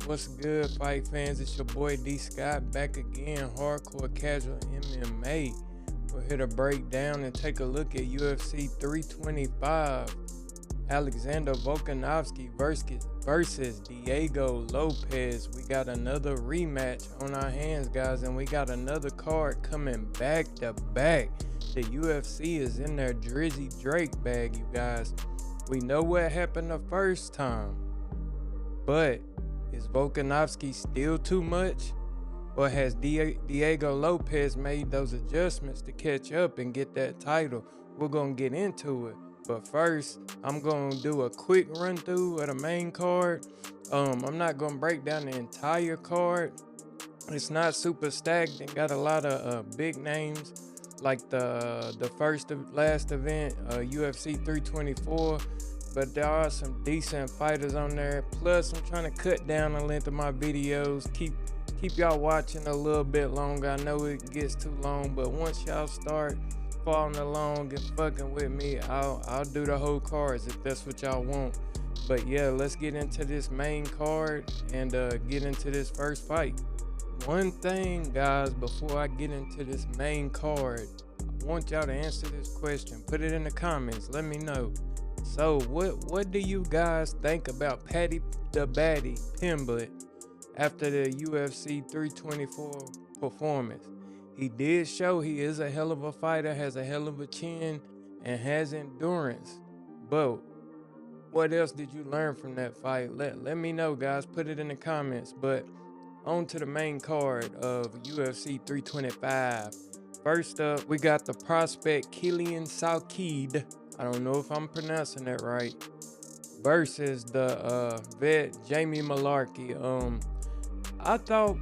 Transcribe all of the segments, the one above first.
What's good, fight fans? It's your boy D Scott back again, Hardcore Casual MMA. We're here to break down and take a look at UFC 325. Alexander Volkanovski versus Diego Lopez. We got another rematch on our hands, guys, and we got another card coming back to back. The UFC is in their Drizzy Drake bag, you guys. We know what happened the first time, but is Volkanovski still too much? Or has Diego Lopez made those adjustments to catch up and get that title? We're going to get into it. But first, I'm going to do a quick run through of the main card. I'm not going to break down the entire card. It's not super stacked and got a lot of big names like the last event, UFC 324. But there are some decent fighters on there. Plus, I'm trying to cut down the length of my videos. Keep y'all watching a little bit longer. I know it gets too long, but once y'all start following along and fucking with me, I'll do the whole cards if that's what y'all want. But yeah, let's get into this main card and get into this first fight. One thing, guys, before I get into this main card, I want y'all to answer this question. Put it in the comments. Let me know. So what do you guys think about Paddy the Baddy Pimblett after the UFC 324 performance? He did show he is a hell of a fighter, has a hell of a chin, and has endurance. But what else did you learn from that fight? Let me know, guys. Put it in the comments. But on to the main card of UFC 325. First up, we got the prospect Killian Salkeed. I don't know if I'm pronouncing that right. Versus the vet Jamie Mullarkey. I thought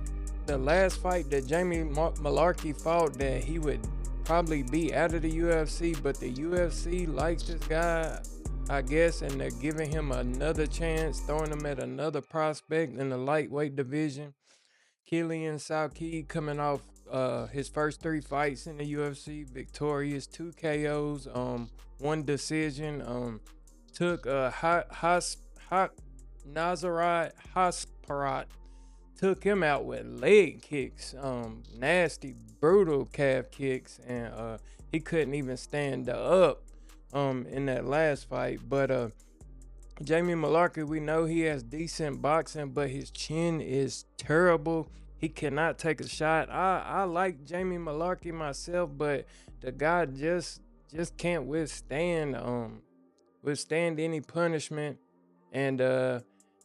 the last fight that Jamie Mullarkey fought that he would probably be out of the UFC, but the UFC likes this guy, I guess, and they're giving him another chance, throwing him at another prospect in the lightweight division. Killian Salkeed coming off his first 3 fights in the UFC, victorious, 2 KOs, 1 decision. Took Nazarat Hasparat, took him out with leg kicks, nasty, brutal calf kicks, and he couldn't even stand up in that last fight. But Jamie Mullarkey, we know he has decent boxing, but his chin is terrible. He cannot take a shot. I like Jamie Mullarkey myself, but the guy just can't withstand any punishment, and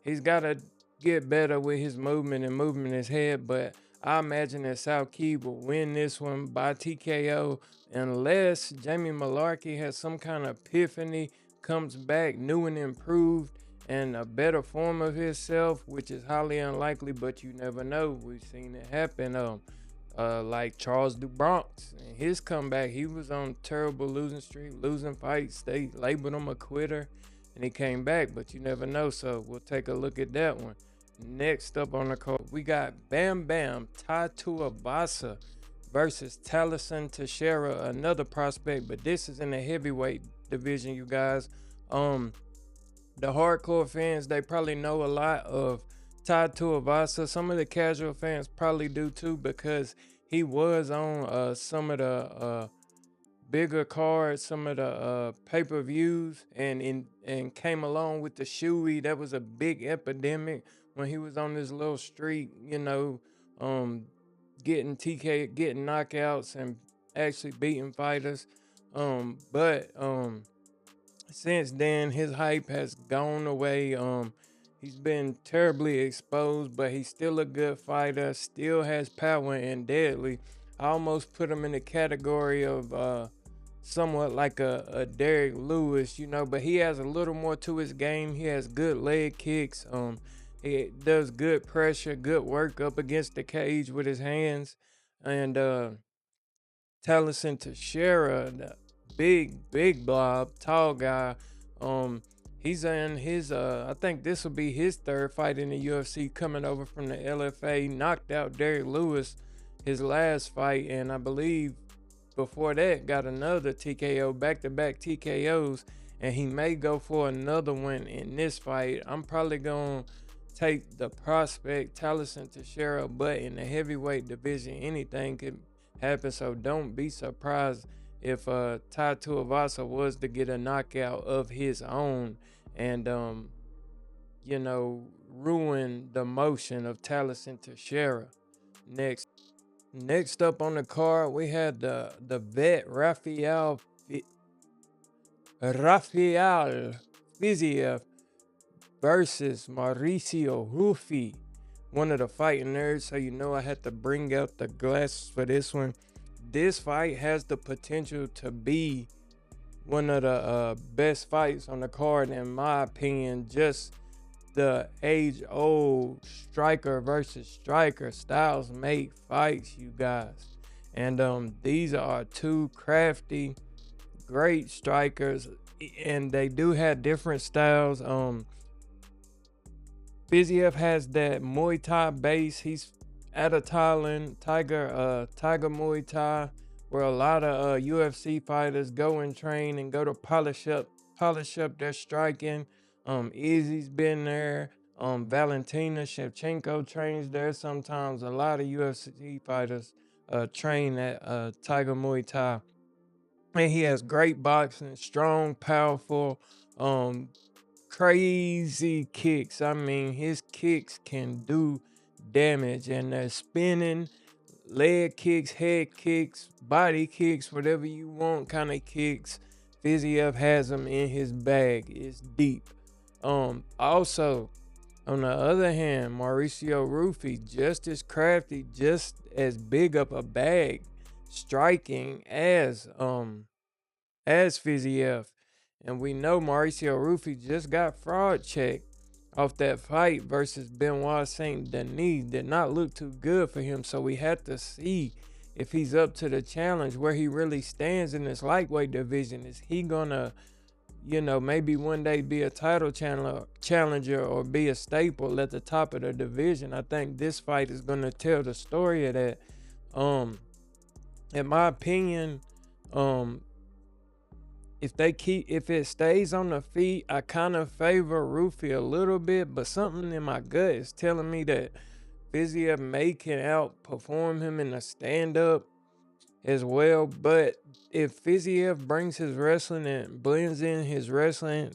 he's got to get better with his movement and moving his head. But I imagine that Salkeed will win this one by TKO unless Jamie Mullarkey has some kind of epiphany, comes back new and improved and a better form of himself, which is highly unlikely, but you never know. We've seen it happen. Like Charles DuBronx and his comeback, he was on a terrible losing streak, losing fights. They labeled him a quitter and he came back, but you never know. So we'll take a look at that one. Next up on the card, we got Bam Bam Tai Tuivasa versus Talison Teixeira, another prospect, but this is in the heavyweight division, you guys. The hardcore fans, they probably know a lot of Tai Tuivasa. Some of the casual fans probably do too, because he was on some of the bigger cards, some of the pay-per-views, and came along with the shoey. That was a big epidemic when he was on this little streak, you know, getting knockouts and actually beating fighters. But since then, his hype has gone away. He's been terribly exposed, but he's still a good fighter, still has power and deadly. I almost put him in the category of somewhat like a Derrick Lewis, you know, but he has a little more to his game. He has good leg kicks. He does good pressure, good work up against the cage with his hands. And Talison Teixeira, the big blob, tall guy. He's in his I think this will be his 3rd fight in the UFC, coming over from the LFA. Knocked out Derrick Lewis his last fight, and I believe before that got another TKO, back-to-back TKOs, and he may go for another one in this fight. I'm probably going to take the prospect Taliesin Teixeira, but in the heavyweight division, anything could happen. So don't be surprised if Tai Tuivasa was to get a knockout of his own and ruin the motion of Taliesin Teixeira. Next up on the card, we had the vet Rafael Fiziev versus Mauricio Ruffi, one of the fighting nerds. So I had to bring out the glasses for this one. This fight has the potential to be one of the best fights on the card, in my opinion. Just the age-old striker versus striker styles make fights, you guys. And these are two crafty, great strikers, and they do have different styles. Fiziev has that Muay Thai base. He's out of Thailand, Tiger Muay Thai, where a lot of UFC fighters go and train and go to polish up their striking. Izzy's been there. Valentina Shevchenko trains there sometimes. A lot of UFC fighters train at Tiger Muay Thai. And he has great boxing, strong, powerful, crazy kicks. I mean, his kicks can do damage, and they're spinning leg kicks, head kicks, body kicks, whatever you want kind of kicks. Fiziev has them in his bag. It's deep. Also, on the other hand, Mauricio Ruffi, just as crafty, just as big up a bag striking as Fiziev. And we know Mauricio Ruffi just got fraud checked off that fight versus Benoit Saint Denis. Did not look too good for him. So we had to see if he's up to the challenge, where he really stands in this lightweight division. Is he gonna, maybe one day be a title challenger or be a staple at the top of the division? I think this fight is gonna tell the story of that. In my opinion, if it stays on the feet, I kind of favor Ruffi a little bit, but something in my gut is telling me that Fiziev can outperform him in a stand-up as well. But if Fiziev brings his wrestling and blends in his wrestling,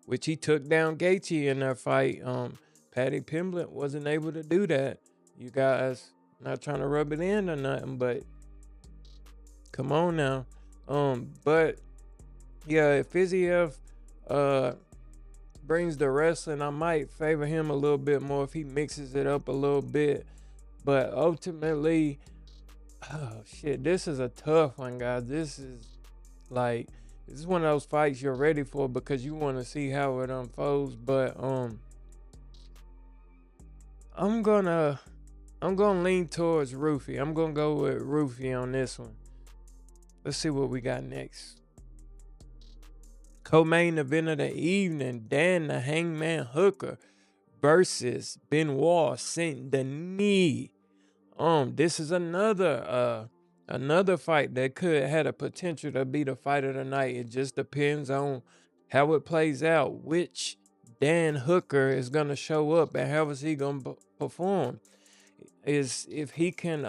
which he took down Gaethje in that fight, Paddy Pimblett wasn't able to do that. You guys, not trying to rub it in or nothing, but come on now. But yeah, if Fiziev brings the wrestling, I might favor him a little bit more if he mixes it up a little bit. But ultimately, this is a tough one, guys. This is one of those fights you're ready for because you want to see how it unfolds. But I'm gonna lean towards Ruffi. I'm gonna go with Ruffi on this one. Let's see what we got next. Co-main event of the evening, Dan the Hangman Hooker versus Benoit Saint Denis. This is another fight that could have a potential to be the fight of the night. It just depends on how it plays out, which Dan Hooker is gonna show up, and how is he gonna perform. Is if he can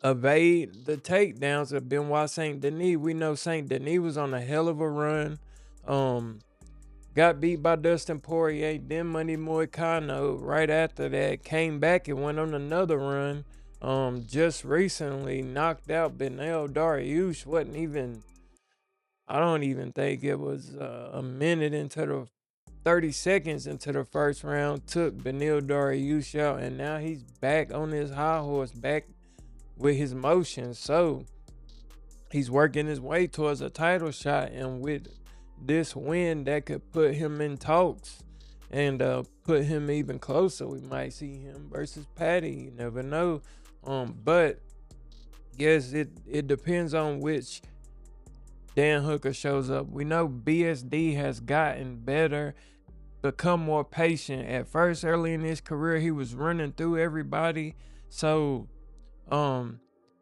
evade the takedowns of Benoit Saint Denis. We know Saint Denis was on a hell of a run. Got beat by Dustin Poirier, then Money Moicano. Right after that, came back and went on another run. Just recently knocked out Beneil Dariush. I don't even think it was a minute into the 30 seconds into the first round. Took Beneil Dariush out, and now he's back on his high horse, back with his motion. So he's working his way towards a title shot, and with this win, that could put him in talks and put him even closer. We might see him versus Paddy. You never know. But yes, it depends on which Dan Hooker shows up. We know BSD has gotten better, become more patient. At first, early in his career, he was running through everybody. So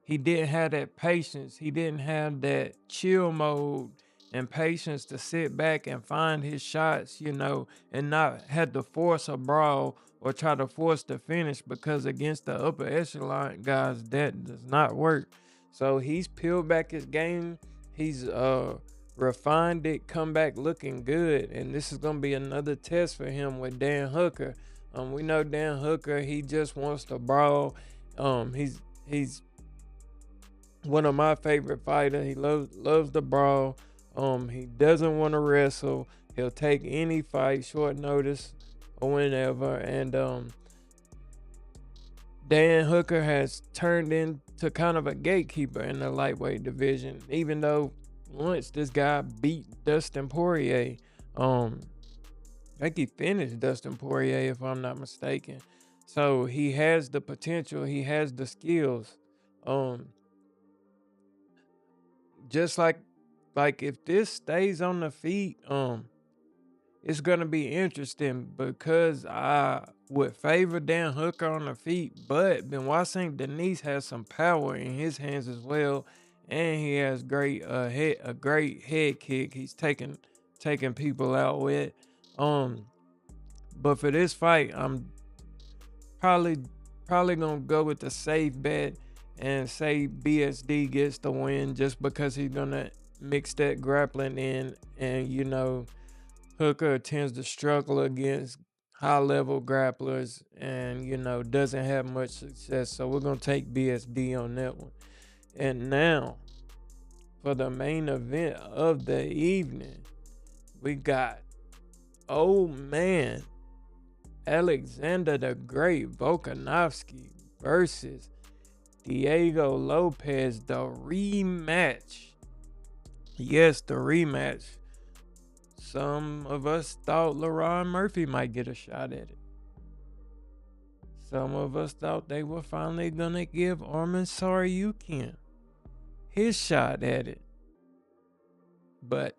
he didn't have that patience. He didn't have that chill mode and patience to sit back and find his shots, and not have to force a brawl or try to force the finish, because against the upper echelon guys, that does not work. So he's peeled back his game. He's refined it, come back looking good, and this is gonna be another test for him with Dan Hooker. We know Dan Hooker, he just wants to brawl. He's one of my favorite fighters. He loves the brawl. He doesn't want to wrestle. He'll take any fight, short notice or whenever. And Dan Hooker has turned into kind of a gatekeeper in the lightweight division, even though once this guy beat Dustin Poirier. I think he finished Dustin Poirier, if I'm not mistaken. So he has the potential. He has the skills. Just like if this stays on the feet, it's gonna be interesting, because I would favor Dan Hooker on the feet, but Benoit Saint Denis has some power in his hands as well, and he has a great head kick. He's taking people out with. But for this fight, I'm probably gonna go with the safe bet and say BSD gets the win, just because he's gonna mix that grappling in, and Hooker tends to struggle against high level grapplers, and doesn't have much success. So we're gonna take BSD on that one. And now for the main event of the evening, we got Alexander the Great Volkanovski versus Diego Lopez, the rematch. Yes, the rematch. Some of us thought LaRon Murphy might get a shot at it. Some of us thought they were finally gonna give Arman Tsarukyan his shot at it. But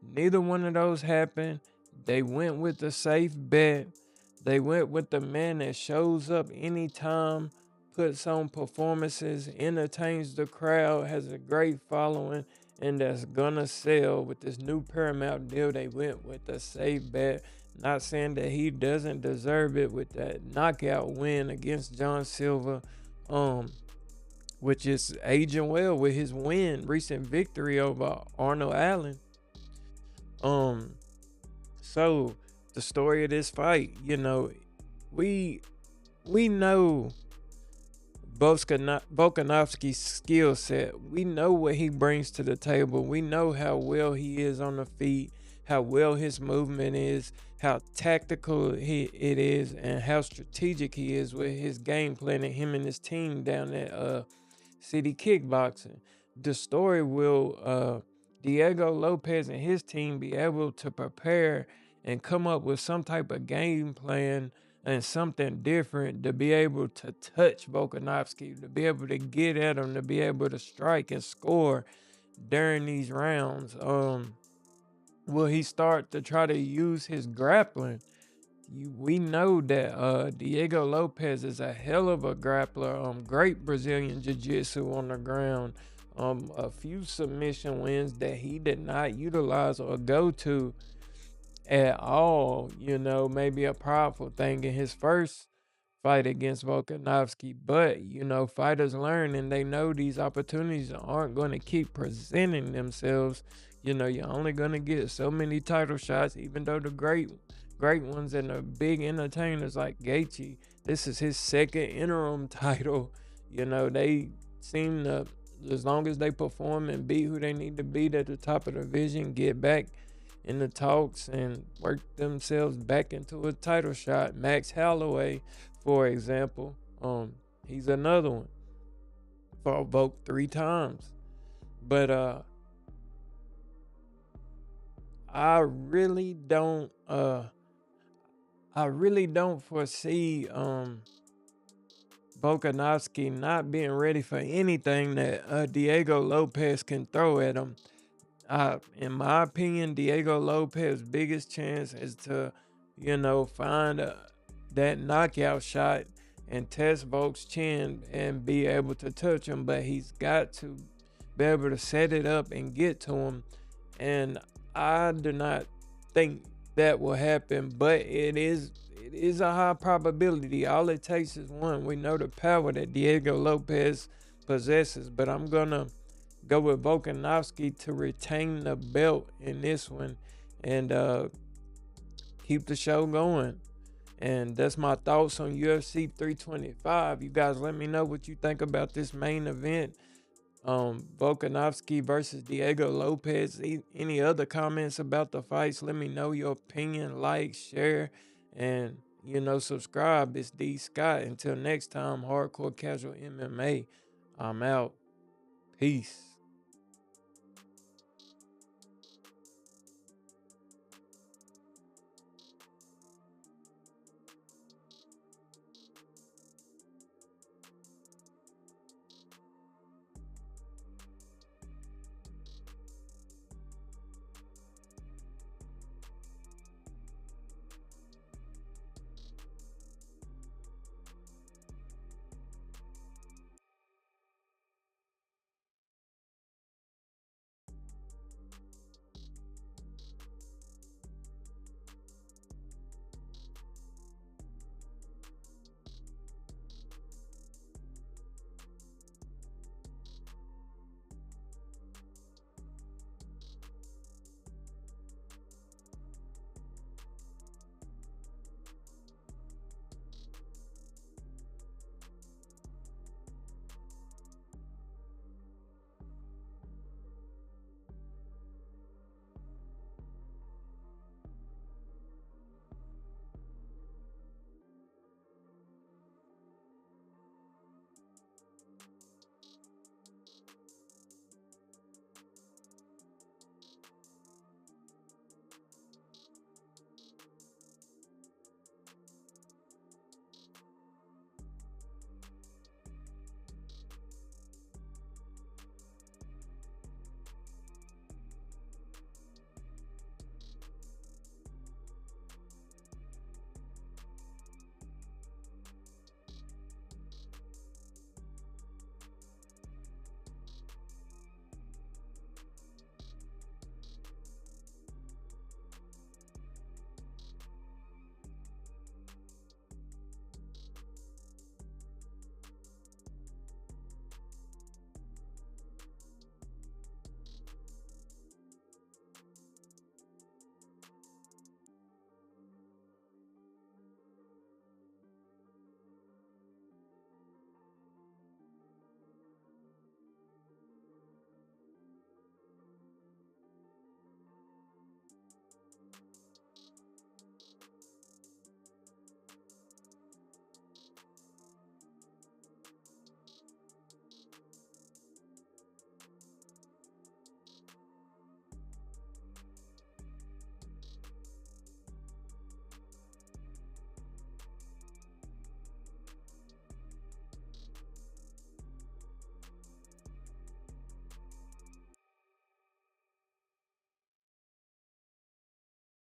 neither one of those happened. They went with the safe bet. They went with the man that shows up anytime, puts on performances, entertains the crowd, has a great following, and that's gonna sell. With this new Paramount deal, they went with the safe bet. Not saying that he doesn't deserve it with that knockout win against John Silver, which is aging well with his recent victory over Arnold Allen. So the story of this fight, we know Volkanovski's skill set. We know what he brings to the table. We know how well he is on the feet, how well his movement is, how tactical it is, and how strategic he is with his game plan, and him and his team down at City Kickboxing. The story will Diego Lopez and his team be able to prepare and come up with some type of game plan and something different to be able to touch Volkanovski, to be able to get at him, to be able to strike and score during these rounds. Will he start to try to use his grappling? We know that Diego Lopez is a hell of a grappler. Great Brazilian jiu-jitsu on the ground. A few submission wins that he did not utilize or go to at all. Maybe a prideful thing in his first fight against Volkanovski. But, fighters learn, and they know these opportunities aren't going to keep presenting themselves. You're only going to get so many title shots, even though the great ones and the big entertainers like Gaethje, this is his second interim title. They seem to, as long as they perform and beat who they need to beat at the top of the division, get back in the talks and work themselves back into a title shot. Max Holloway, for example, he's another one. Fought Volk 3 times. But I really don't foresee Volkanovski not being ready for anything that Diego Lopez can throw at him. In my opinion, Diego Lopez's biggest chance is to, find that knockout shot and test Volk's chin and be able to touch him. But he's got to be able to set it up and get to him. and I do not think that will happen, but it is a high probability. All it takes is one. We know the power that Diego Lopez possesses, but I'm gonna go with Volkanovski to retain the belt in this one and keep the show going. And that's my thoughts on UFC 325. You guys let me know what you think about this main event. Volkanovski versus Diego Lopez. Any other comments about the fights? Let me know your opinion. Like, share, and subscribe. It's D Scott. Until next time, Hardcore Casual MMA. I'm out. Peace.